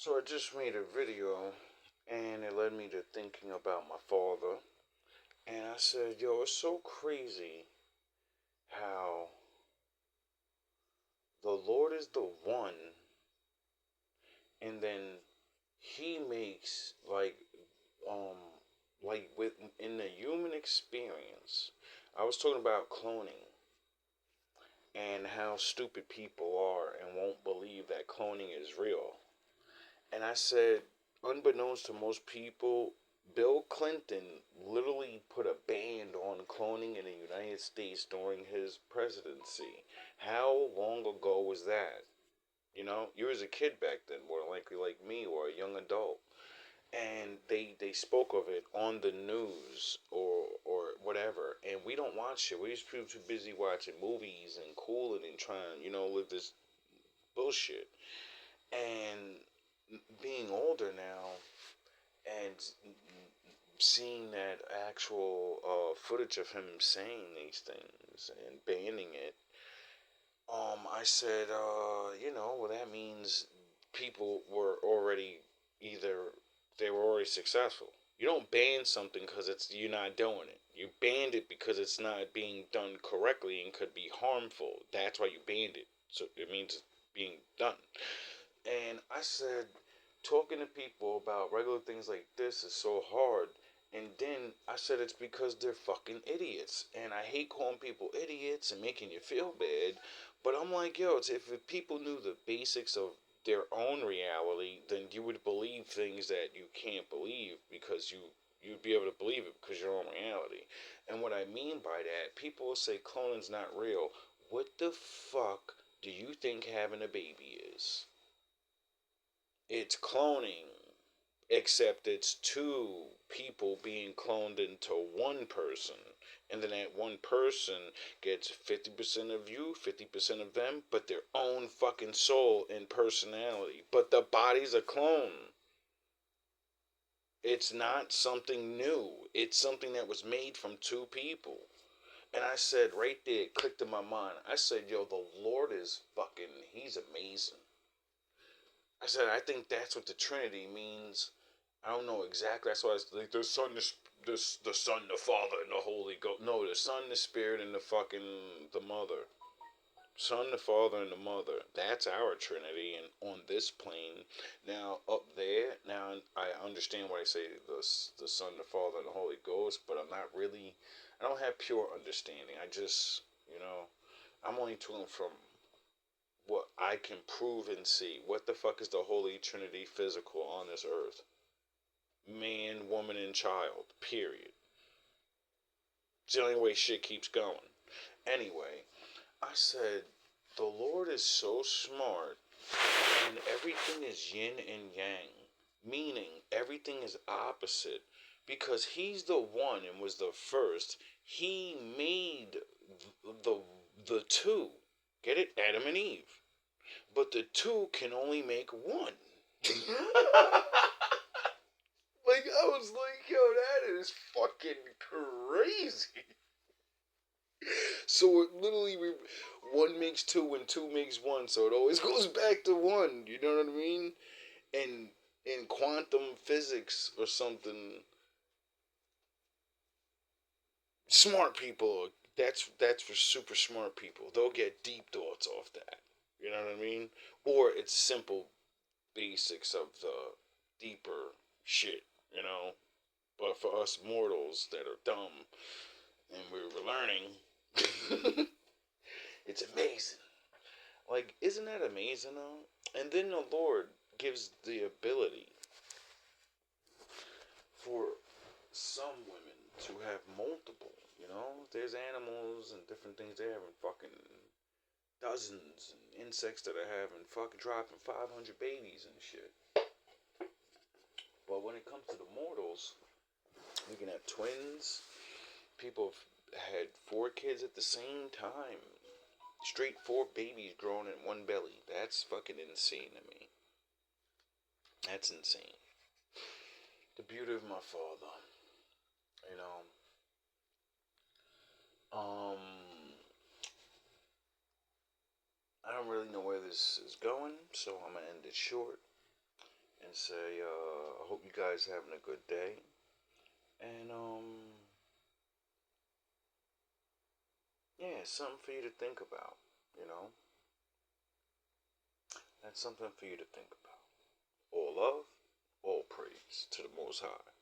So I just made a video and it led me to thinking about my father. And I said, yo, it's so crazy how the Lord is the one, and then he makes um with in the human experience. I was talking about cloning and how stupid people are and won't believe that cloning is real. And I said, unbeknownst to most people, Bill Clinton literally put a ban on cloning in the United States during his presidency. How long ago was that? You know, you was a kid back then, more likely like me or a young adult. And they spoke of it on the news or whatever. And we don't watch it. We're just too busy watching movies and cooling and trying, live this bullshit. And being older now and seeing that actual footage of him saying these things and banning it, I said, well, that means people were already either they were already successful. You don't ban something because it's you're not doing it. You banned it because it's not being done correctly and could be harmful. That's why you banned it. So it means it's being done. And I said, talking to people about regular things like this is so hard. And then I said it's because they're fucking idiots. And I hate calling people idiots and making you feel bad. But I'm like, yo, it's if people knew the basics of their own reality, then you would believe things that you can't believe because you'd be able to believe it because your own reality. And what I mean by that, people will say cloning's not real. What the fuck do you think having a baby is? It's cloning, except it's two people being cloned into one person. And then that one person gets 50% of you, 50% of them, but their own fucking soul and personality. But the body's a clone. It's not something new. It's something that was made from two people. And I said right there, it clicked in my mind. I said, yo, the Lord is fucking, he's amazing. I said, I think that's what the Trinity means. I don't know exactly. That's why it's like the Son, the Son, the Father, and the Holy Ghost. No, the Son, the Spirit, and the Mother. Son, the Father, and the Mother. That's our Trinity, and on this plane. Now up there, now I understand why I say the Son, the Father, and the Holy Ghost, but I'm not really. I don't have pure understanding. I just, I'm only talking from what I can prove and see. What the fuck is the Holy Trinity physical on this earth? Man, woman, and child. Period. It's the only way shit keeps going. Anyway, I said, the Lord is so smart, and everything is yin and yang, meaning everything is opposite. Because he's the one and was the first, he made the, the two. Get it? Adam and Eve. But the two can only make one. Like, I was like, yo, that is fucking crazy. So it literally, one makes two and two makes one. So it always goes back to one. You know what I mean? And in quantum physics or something, smart people, that's for super smart people. They'll get deep thoughts off that. You know what I mean? Or it's simple basics of the deeper shit, you know? But for us mortals that are dumb and we were learning, it's amazing. Like, isn't that amazing though? And then the Lord gives the ability for some women to have multiple, you know? There's animals and different things they having fucking dozens and insects that are having fucking dropping 500 babies and shit. But when it comes to the mortals, we can have twins. People have had four kids at the same time. Straight four babies growing in one belly. That's fucking insane to me. That's insane. The beauty of my father. You know. Um I don't really know where this is going, so I'm gonna end it short. and say, I hope you guys having a good day. And yeah, something for you to think about. You know, that's something for you to think about. All love, all praise to the Most High.